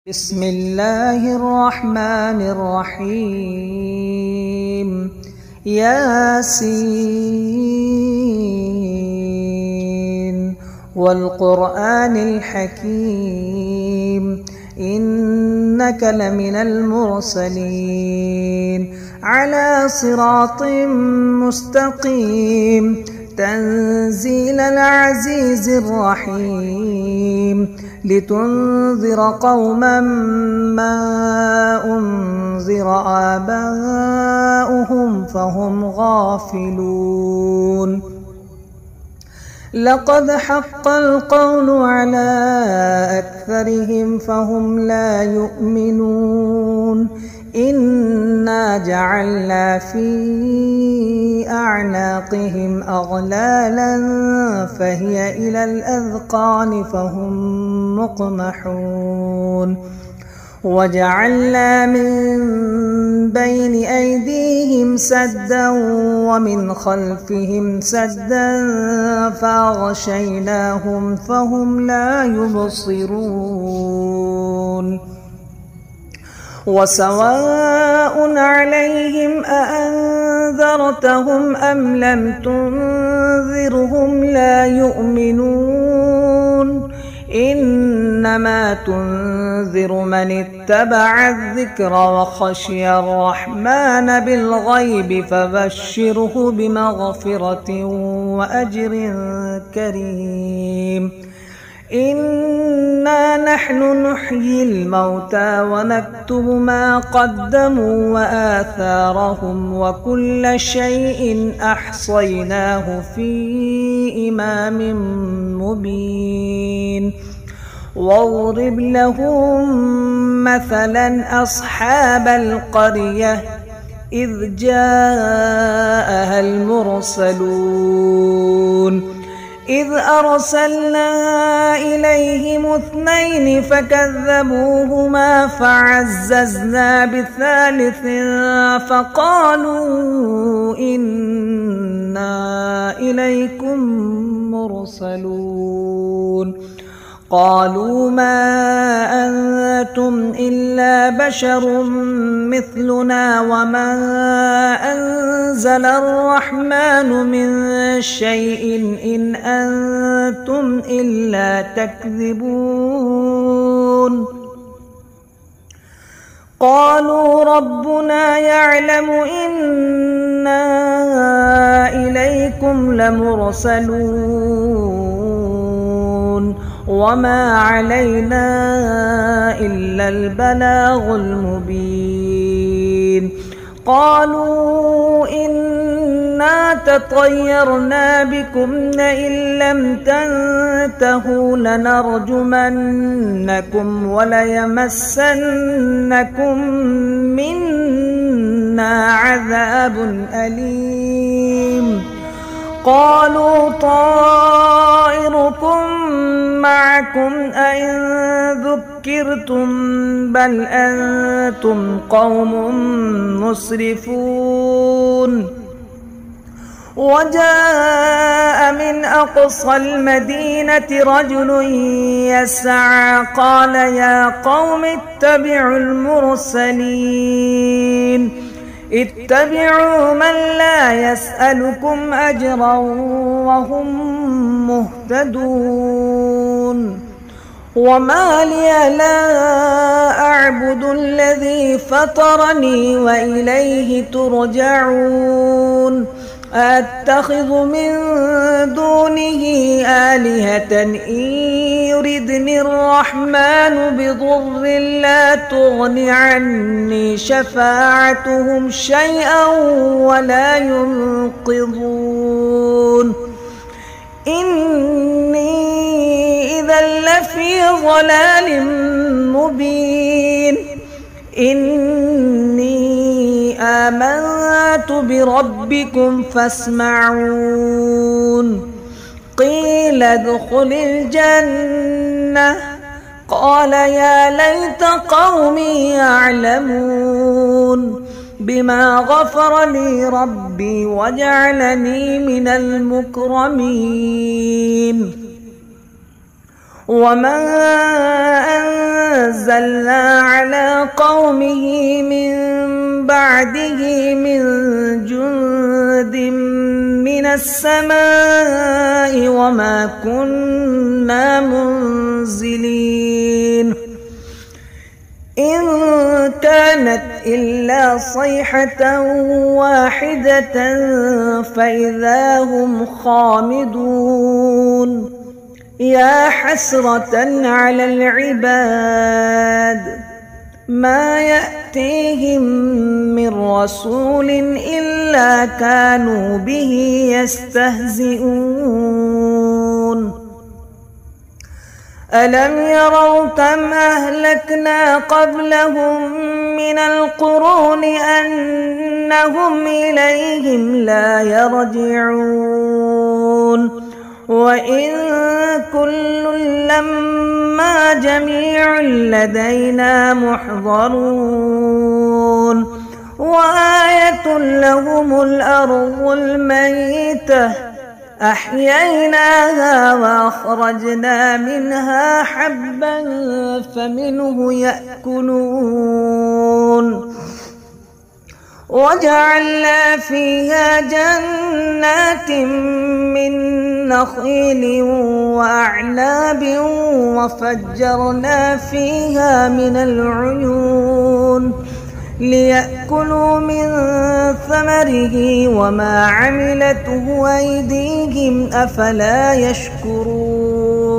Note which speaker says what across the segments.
Speaker 1: بسم الله الرحمن الرحيم. ياسين والقرآن الحكيم إنك لمن المرسلين على صراط مستقيم تنزيل العزيز الرحيم لتنذر قوما ما أنذر آباؤهم فهم غافلون. لقد حق القول على أكثرهم فهم لا يؤمنون. إنا جعلنا في أعناقهم أغلالا فهي إلى الأذقان فهم مقمحون. وجعلنا من بين أيديهم سدا ومن خلفهم سدا فأغشيناهم فهم لا يبصرون. وسواء عليهم أأنذرتهم أم لم تنذرهم لا يؤمنون. إنما تنذر من اتبع الذكر وخشي الرحمن بالغيب فبشره بمغفرة وأجر كريم. إنا نحن نحيي الموتى ونكتب ما قدموا وآثارهم وكل شيء أحصيناه في إمام مبين. واضرب لهم مثلا أصحاب القرية إذ جاءها المرسلون إذ أرسلنا إليهم 2 فكذبوهما فعززنا بثالث فقالوا إنا إليكم مرسلون. قالوا ما أنتم إلا بشر مثلنا وما أنزل الرحمن من شيء إن أنتم إلا تكذبون. قالوا ربنا يعلم إنا إليكم لمرسلون وما علينا إلا البلاغ المبين. قالوا إنا تطيرنا بكم لئن لم تنتهوا لنرجمنكم وليمسنكم منا عذاب أليم. قالوا طائركم معكم أئن ذكرتم بل أنتم قوم مسرفون. وجاء من أقصى المدينة رجل يسعى قال يا قوم اتبعوا المرسلين اتبعوا من لا يسألكم أجرا وهم مهتدون. وما لي لا أعبد الذي فطرني وإليه ترجعون. أتخذ من دونه آلهة إن يردني الرحمن بضر لا تغن عني شفاعتهم شيئا ولا ينقذون. إني إذا لفي ضلال مبين. إني آمنت بربكم فاسمعون. قيل ادخل الجنة قال يا ليت قومي يعلمون بما غفر لي ربي وجعلني من المكرمين. وما أنزلنا على قومه من بعده من جند من السماء وما كنا منزلين إن كانت إلا صيحة واحدة فإذا هم خامدون يا حسرة على العباد ما يأتيهم من رسول إلا كانوا به يستهزئون ألم يروا كم أهلكنا قبلهم من القرون أنهم إليهم لا يرجعون وإن كل لما جميع لدينا محضرون وآية لهم الأرض الميتة أحييناها وأخرجنا منها حبا فمنه يأكلون وجعلنا فيها جنات من نخيل وأعناب وفجرنا فيها من العيون ليأكلوا من ثمره وما عملته أيديهم أفلا يشكرون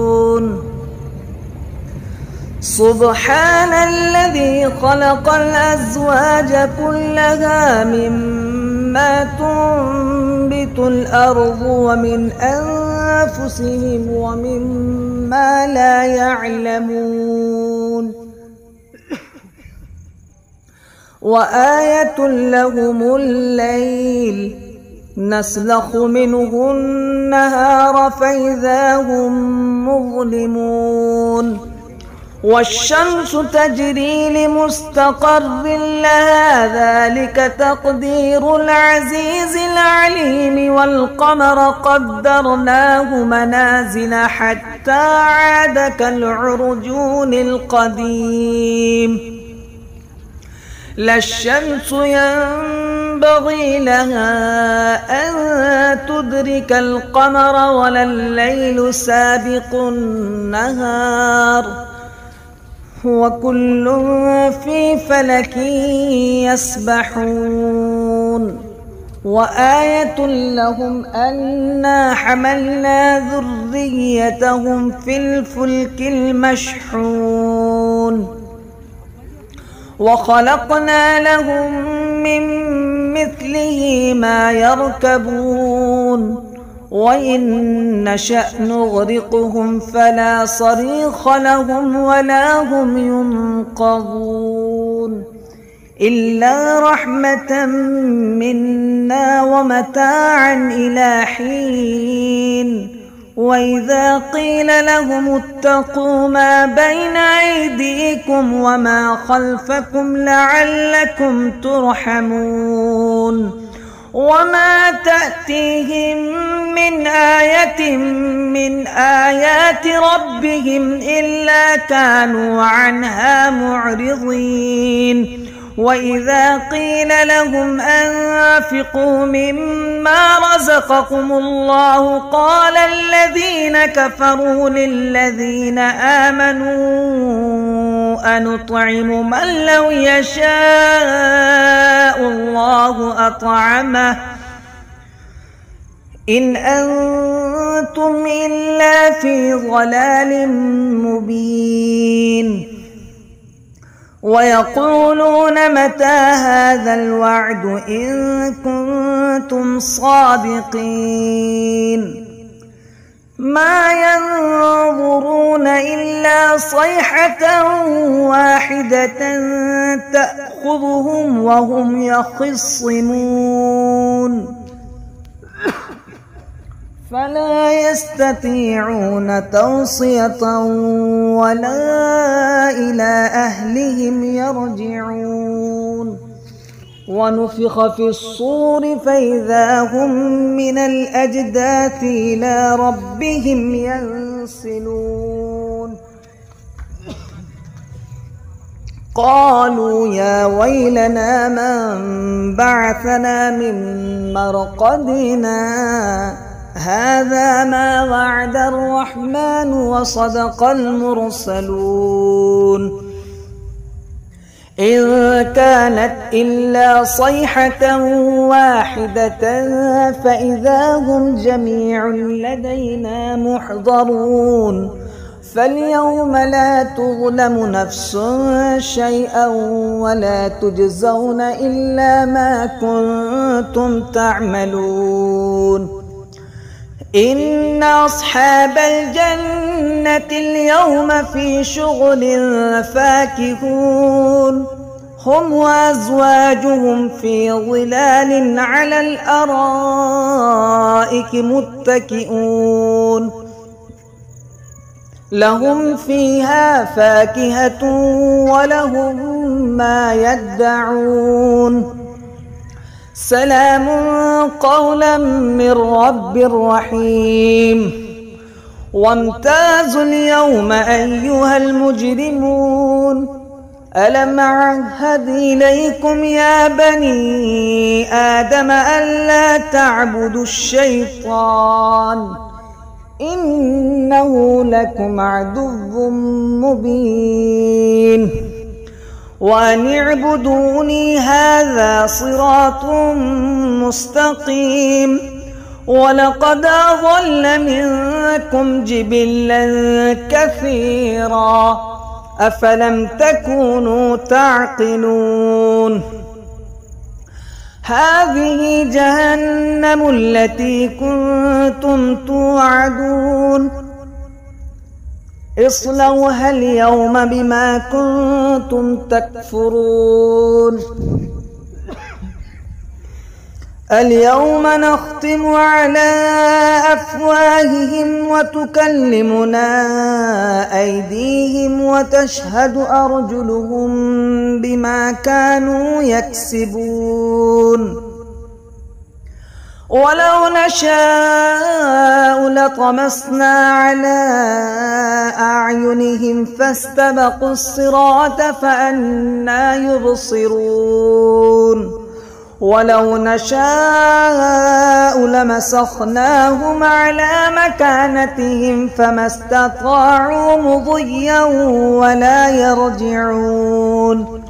Speaker 1: سبحان الذي خلق الأزواج كلها مما تنبت الأرض ومن أنفسهم ومما لا يعلمون وآية لهم الليل نسلخ منه النهار فإذا هم مظلمون والشمس تجري لمستقر لها ذلك تقدير العزيز العليم والقمر قدرناه منازل حتى عاد كالعرجون القديم لا الشمس ينبغي لها أن تدرك القمر ولا الليل سابق النهار وكل في فلك يسبحون وآية لهم أنا حملنا ذريتهم في الفلك المشحون وخلقنا لهم من مثله ما يركبون وإن نشأ نغرقهم فلا صريخ لهم ولا هم ينقذون إلا رحمة منا ومتاعا إلى حين وإذا قيل لهم اتقوا ما بين أيديكم وما خلفكم لعلكم ترحمون وما تأتيهم من آية من آيات ربهم إلا كانوا عنها معرضين وإذا قيل لهم أنفقوا مما رزقكم الله قال الذين كفروا للذين آمنوا أنطعم من لو يشاء الله أطعمه إن أنتم إلا في ضلال مبين ويقولون متى هذا الوعد إن كنتم صادقين ما ينظرون إلا صيحة واحدة تأخذهم وهم يخصمون فلا يستطيعون توصية ولا إلى أهلهم يرجعون ونفخ في الصور فإذا هم من الأجداث إلى ربهم ينسلون قالوا يا ويلنا من بعثنا من مرقدنا هذا ما وعد الرحمن وصدق المرسلون إن كانت إلا صيحة واحدة فإذا هم جميع لدينا محضرون فاليوم لا تظلم نفس شيئا ولا تجزون إلا ما كنتم تعملون إن أصحاب الجنة اليوم في شغل فاكهون هم وأزواجهم في ظلال على الأرائك متكئون لهم فيها فاكهة ولهم ما يدعون سلام قولا من رب رحيم وامتازوا اليوم أيها المجرمون ألم أعهد إليكم يا بني آدم ألا تعبدوا الشيطان إنه لكم عدو مبين وأن اعبدوني هذا صراط مستقيم ولقد أضل منكم جبلا كثيرا أفلم تكونوا تعقلون هذه جهنم التي كنتم توعدون اصلوها اليوم بما كنتم تكفرون اليوم نختم على أفواههم وتكلمنا أيديهم وتشهد أرجلهم بما كانوا يكسبون ولو نشاء لطمسنا على أعينهم فاستبقوا الصراط فأنى يبصرون ولو نشاء لمسخناهم على مكانتهم فما استطاعوا مضيا ولا يرجعون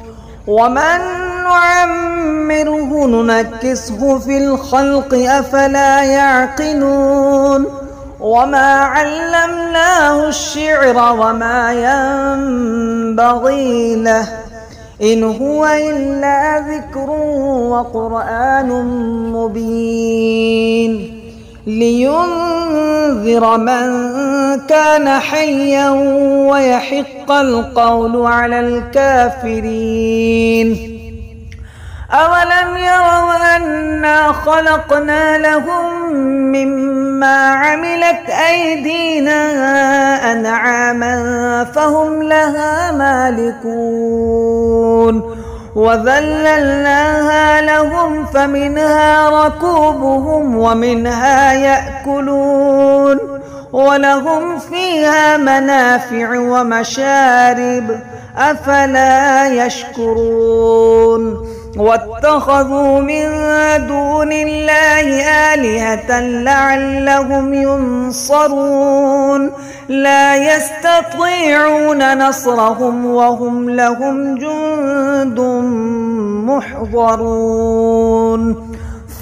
Speaker 1: ومن نعمره ننكسه في الخلق أفلا يعقلون وما علمناه الشعر وما ينبغي له إن هو إلا ذكر وقرآن مبين لينذر من كان حيا ويحق القول على الكافرين أولم يروا أنا خلقنا لهم مما عملت أيدينا أنعاما فهم لها مالكون وذللناها لهم فمنها ركوبهم ومنها يأكلون ولهم فيها منافع ومشارب أفلا يشكرون واتخذوا من دون الله آلهة لعلهم ينصرون لا يستطيعون نصرهم وهم لهم جند محضرون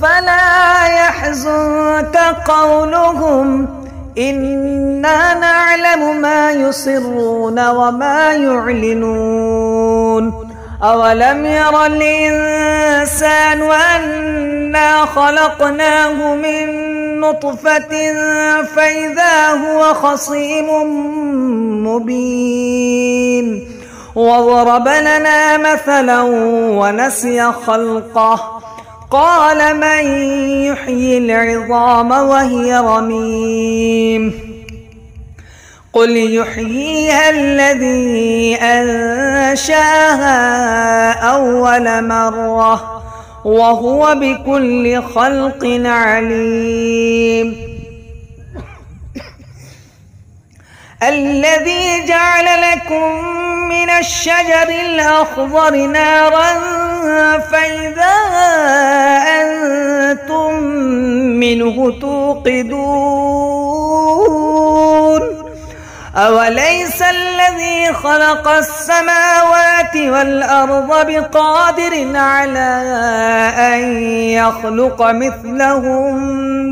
Speaker 1: فلا يحزنك قولهم إنا نعلم ما يسرون وما يعلنون أولم ير الإنسان أنا خلقناه من نطفة فإذا هو خصيم مبين وضرب لنا مثلا ونسي خلقه قال من يحيي العظام وهي رميم قل يحييها الذي أنشأها أول مرة وهو بكل خلق عليم الذي جعل لكم من الشجر الأخضر نارا فإذا أنتم منه توقدون أوليس الذي خلق السماوات والأرض بقادر على أن يخلق مثلهم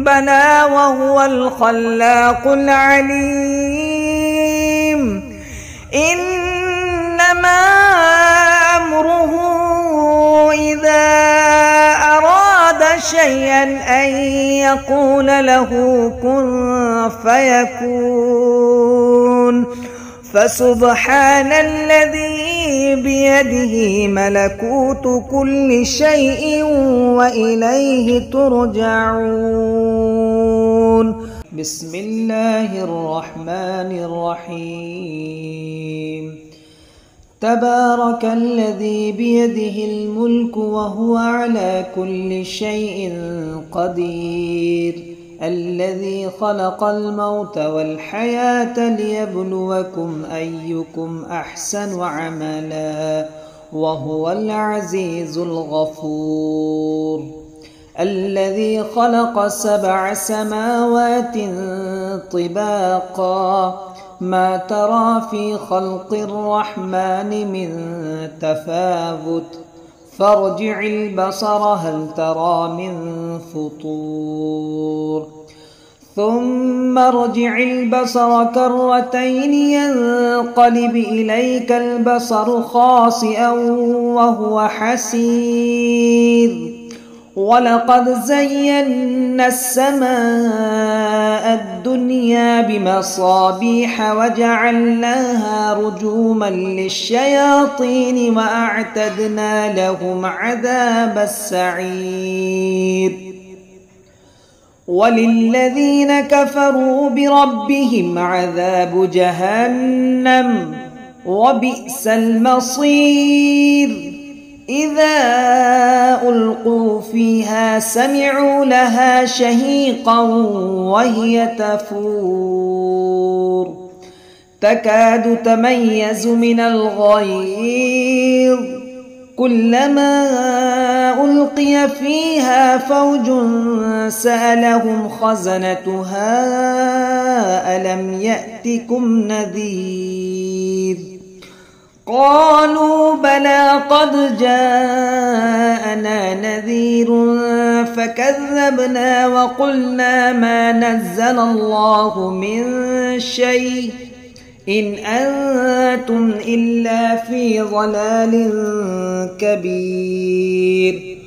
Speaker 1: بلى وهو الخلاق العليم إنما أمره إذا أراد شيئا أن يقول له كن فيكون فسبحان الذي بيده ملكوت كل شيء وإليه ترجعون. بسم الله الرحمن الرحيم. تبارك الذي بيده الملك وهو على كل شيء قدير الذي خلق الموت والحياة ليبلوكم أيكم أحسن عملا وهو العزيز الغفور. الذي خلق 7 سماوات طباقا ما ترى في خلق الرحمن من تفاوت فارجع البصر هل ترى من فطور ثم ارجع البصر كرتين ينقلب إليك البصر خاسئا وهو حسير ولقد زينا السماء الدنيا بمصابيح وجعلناها رجوما للشياطين وأعتدنا لهم عذاب السعير. وللذين كفروا بربهم عذاب جهنم وبئس المصير. إذا ألقوا فيها سمعوا لها شهيقا وهي تفور تكاد تميز من الغيظ كلما ألقي فيها فوج سألهم خزنتها ألم يأتكم نذير قالوا بلى قد جاءنا نذير فكذبنا وقلنا ما نزل الله من شيء إن أنتم إلا في ضلال كبير.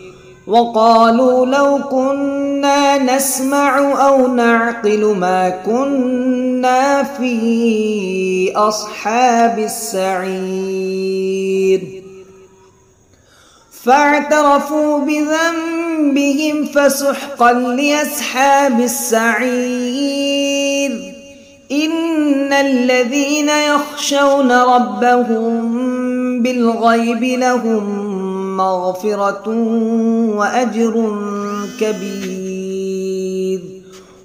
Speaker 1: وقالوا لو كنا نسمع أو نعقل ما كنا في أصحاب السعير فاعترفوا بذنبهم فسحقا لأصحاب السعير. إن الذين يخشون ربهم بالغيب لهم مغفرة وأجر كبير.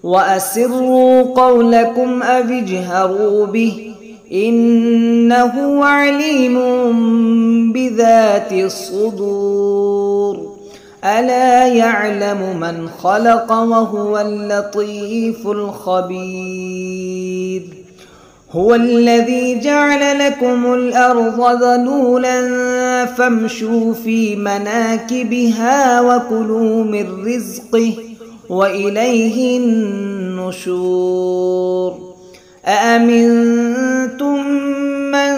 Speaker 1: وأسروا قولكم أو اجهروا به إنه عليم بذات الصدور. ألا يعلم من خلق وهو اللطيف الخبير. هو الذي جعل لكم الأرض ذلولا فامشوا في مناكبها وكلوا من رزقه وإليه النشور. أأمنتم من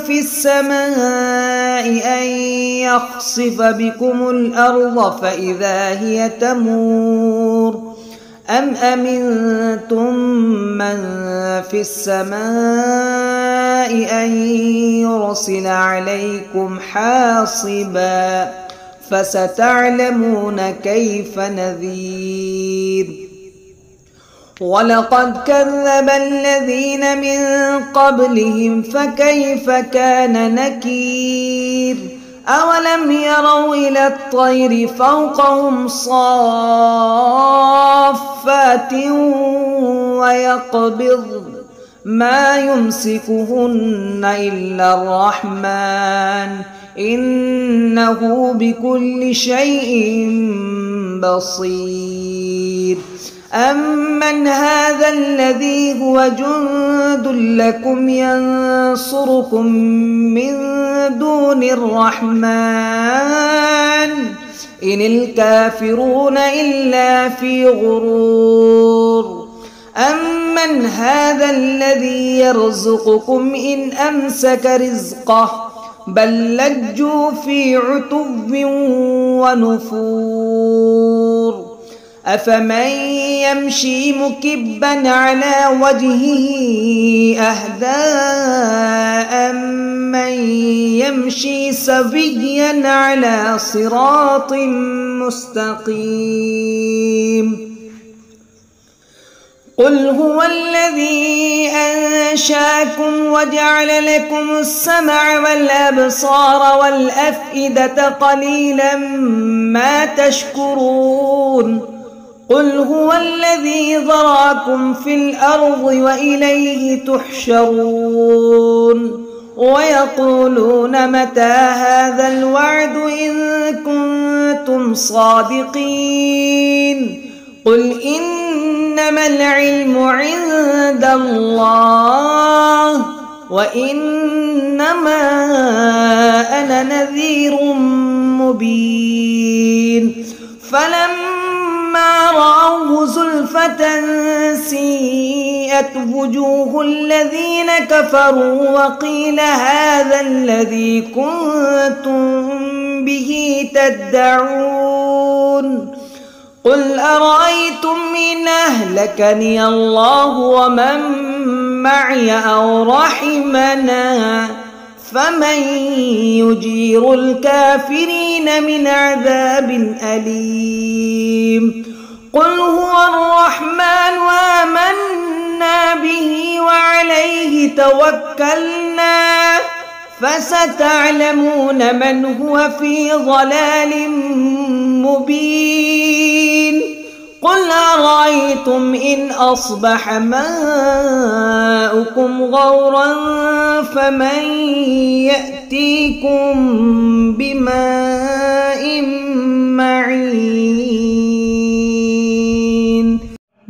Speaker 1: في السماء أن يخسف بكم الأرض فإذا هي تمور أم أمنتم من في السماء أن يرسل عليكم حاصبا فستعلمون كيف نذير. ولقد كذب الذين من قبلهم فكيف كان نكير. أولم يروا إلى الطير فوقهم صافات ويقبض ما يمسكهن إلا الرحمن إنه بكل شيء بصير. أمن هذا الذي هو جند لكم ينصركم من دون الرحمن إن الكافرون إلا في غرور. أمن هذا الذي يرزقكم إن أمسك رزقه بل لجوا في عتو ونفور. أفمن يمشي مكبا على وجهه أهدى أمن يمشي سويا على صراط مستقيم. قل هو الذي أنشأكم وجعل لكم السمع والأبصار والأفئدة قليلا ما تشكرون. قل هو الذي ذراكم في الأرض وإليه تحشرون. ويقولون متى هذا الوعد إن كنتم صادقين. قل إنما العلم عند الله وإنما أنا نذير مبين. فلما رأوه زلفة سيئت وجوه الذين كفروا وقيل هذا الذي كنتم به تدعون. قل أرأيتم إن أهلكني الله ومن معي أو رحمنا فمن يجير الكافرين من عذاب أليم. قل هو الرحمن وآمنا به وعليه توكلنا فستعلمون من هو في ضلال مبين. قل أرأيتم إن أصبح ماؤكم غورا فمن يأتيكم بماء معين.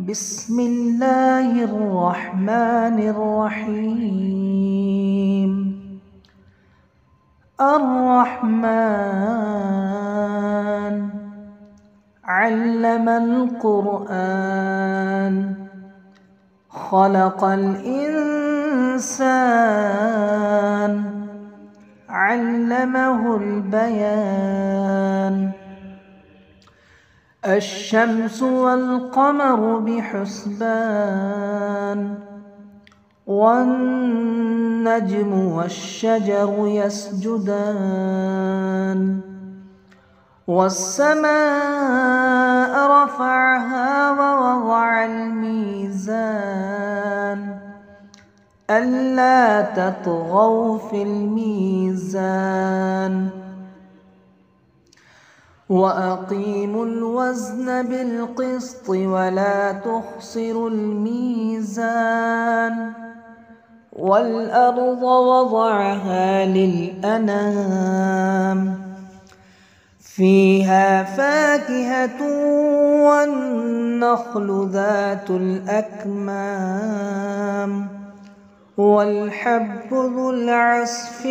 Speaker 1: بسم الله الرحمن الرحيم. الرحمن علم القرآن خلق الإنسان علمه البيان. الشمس والقمر بحسبان والنجم والشجر يسجدان. والسماء رفعها ووضع الميزان ألا تطغوا في الميزان وأقيموا الوزن بالقسط ولا تخسروا الميزان. والأرض وضعها للأنام فيها فاكهة والنخل ذات الأكمام والحب ذو العصف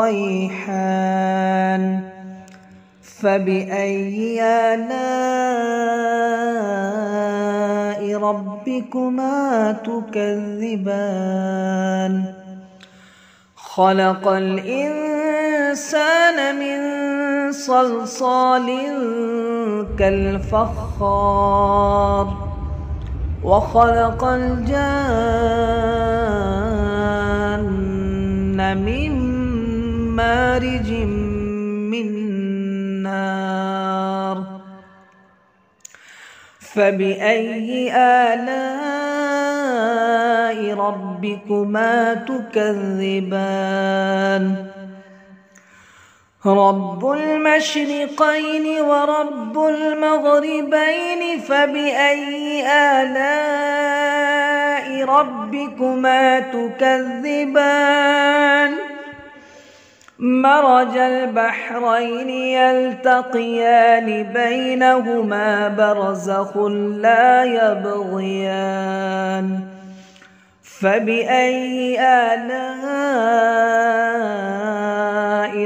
Speaker 1: والريحان. فبأي آلاء ربكما تكذبان. خلق الإنسان من صلصال كالفخار وخلق الجان من مارج من نار. فبأي آلاء ربكما تكذبان. رب المشرقين ورب المغربين فبأي آلاء ربكما تكذبان مرج البحرين يلتقيان بينهما برزخ لا يبغيان فبأي آلاء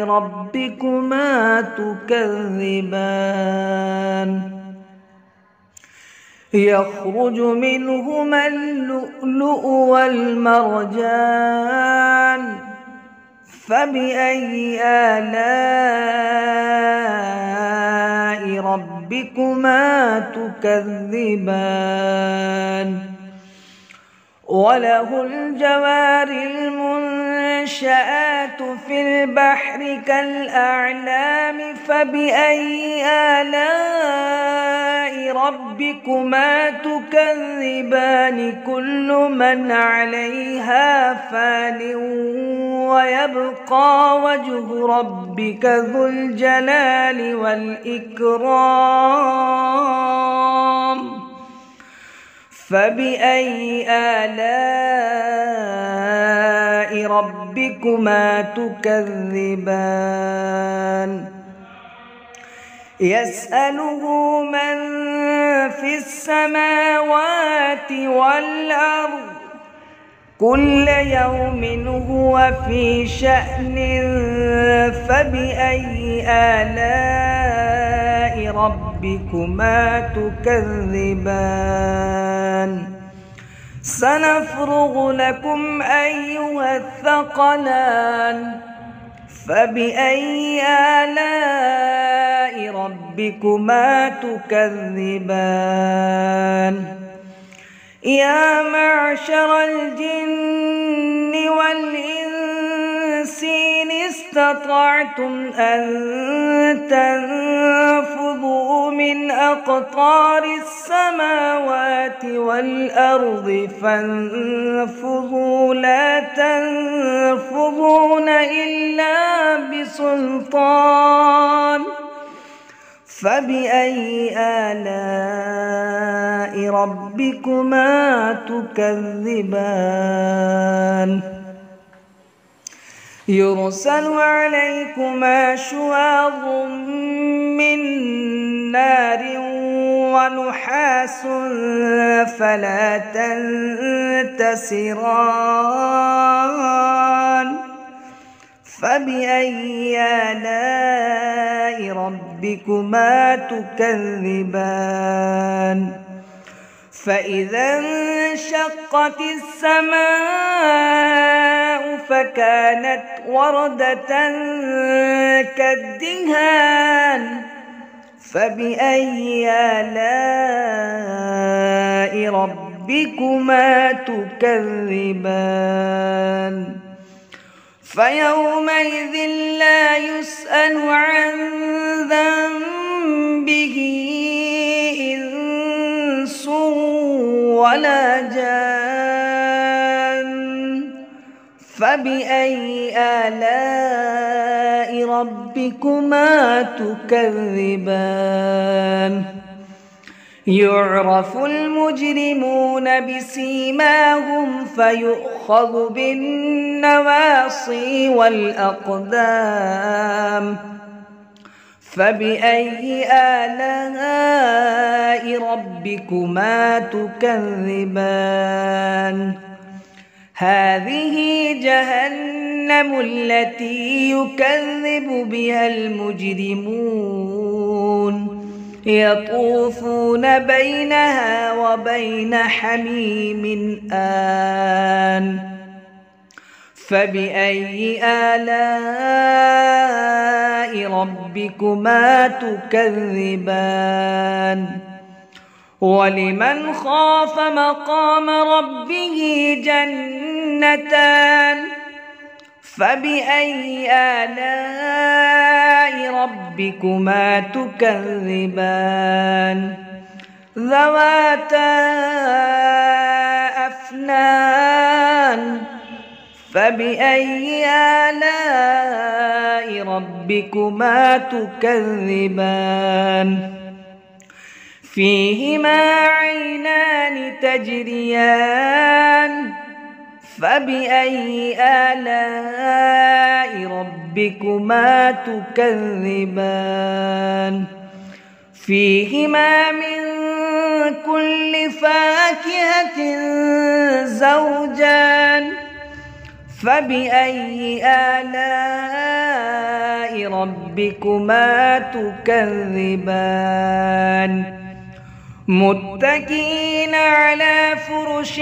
Speaker 1: ربكما تكذبان يخرج منهما اللؤلؤ والمرجان فبأي آلاء ربكما تكذبان وله الجوار المنشآت في البحر كالأعلام فبأي آلاء ربكما تكذبان كل من عليها فان ويبقى وجه ربك ذو الجلال والإكرام فبأي آلاء ربكما تكذبان يسأله من في السماوات والأرض كل يوم هو في شأن فبأي آلاء ربكما تكذبان سنفرغ لكم أيها الثقلان فبأي آلاء ربكما تكذبان يا معشر الجن والإنس إن استطعتم أن تنفذوا من أقطار السماوات والأرض فانفذوا لا تنفذون إلا بسلطان فبأي آلاء ربكما تكذبان يرسل عليكما شواظ من نار ونحاس فلا تنتصران فبأي آلاء ربكما تكذبان فإذا انشقت السماء فكانت وردة كالدهان فبأي آلاء ربكما تكذبان فيومئذ لا يسأل عن ذنبه إنس ولا جان فبأي آلاء ربكما تكذبان يعرف المجرمون بسيماهم فيؤخذ بالنواصي والأقدام فبأي آلاء ربكما تكذبان هذه جهنم التي يكذب بها المجرمون يطوفون بينها وبين حميم آن فبأي آلاء ربكما تكذبان ولمن خاف مقام ربه جنتان فبأي آلاء ربكما تكذبان ذواتا أفنان فبأي آلاء ربكما تكذبان فيهما عينان تجريان فبأي آلاء ربكما تكذبان فيهما من كل فاكهة زوجان فبأي آلاء ربكما تكذبان متكئين على فرش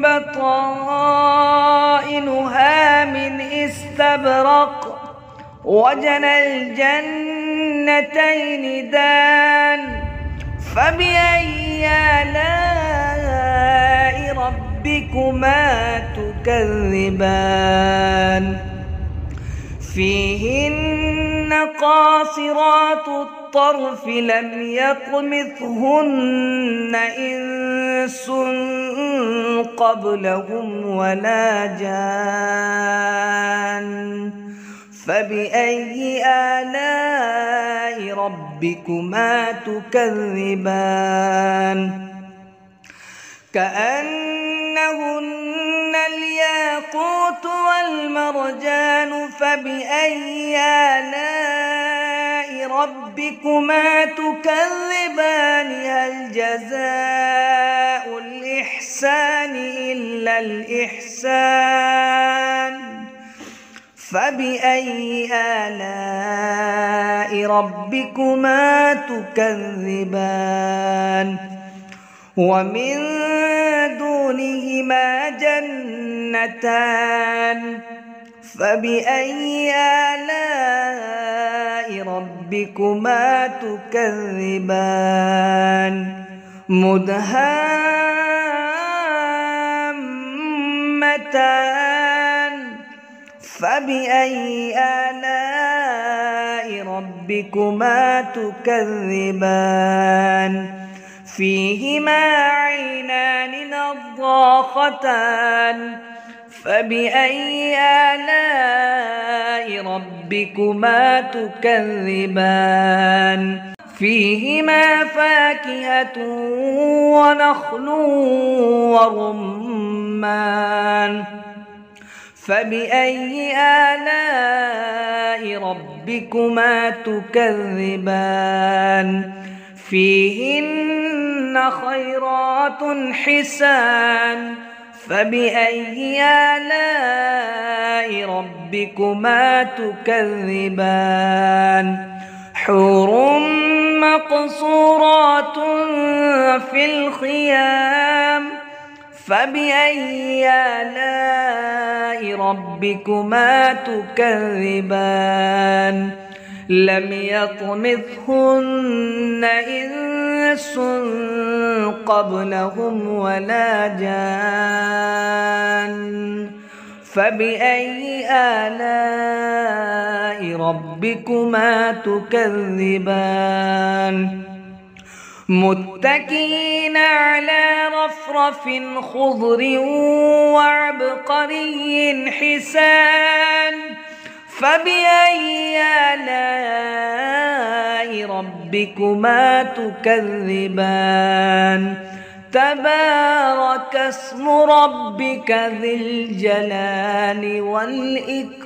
Speaker 1: بطائنها من استبرق وجنى الجنتين دان فبأي آلاء ربكما تكذبان فيهن قاصرات الطرف لم يطمثهن إنس قبلهم ولا جان فبأي آلاء ربكما تكذبان كأنهن الياقوت والمرجان فبأي آلاء ربكما تكذبان هل جزاء الإحسان إلا الإحسان فبأي آلاء ربكما تكذبان ومن دونهما جنتان فبأي آلاء ربكما تكذبان مدهامتان فبأي آلاء ربكما تكذبان فيهما عينان نضاختان فبأي آلاء ربكما تكذبان فيهما فاكهة ونخل ورمان فبأي آلاء ربكما تكذبان فيهن خيرات حسان فبأي آلاء ربكما تكذبان حور مقصورات في الخيام فبأي آلاء ربكما تكذبان لم يطمثهن إنس قبلهم ولا جان فبأي آلاء ربكما تكذبان متكئين على رفرف خضر وعبقري حسان فبأي آلاء ربكما تكذبان تبارك اسم ربك ذي الجلال والإكرام.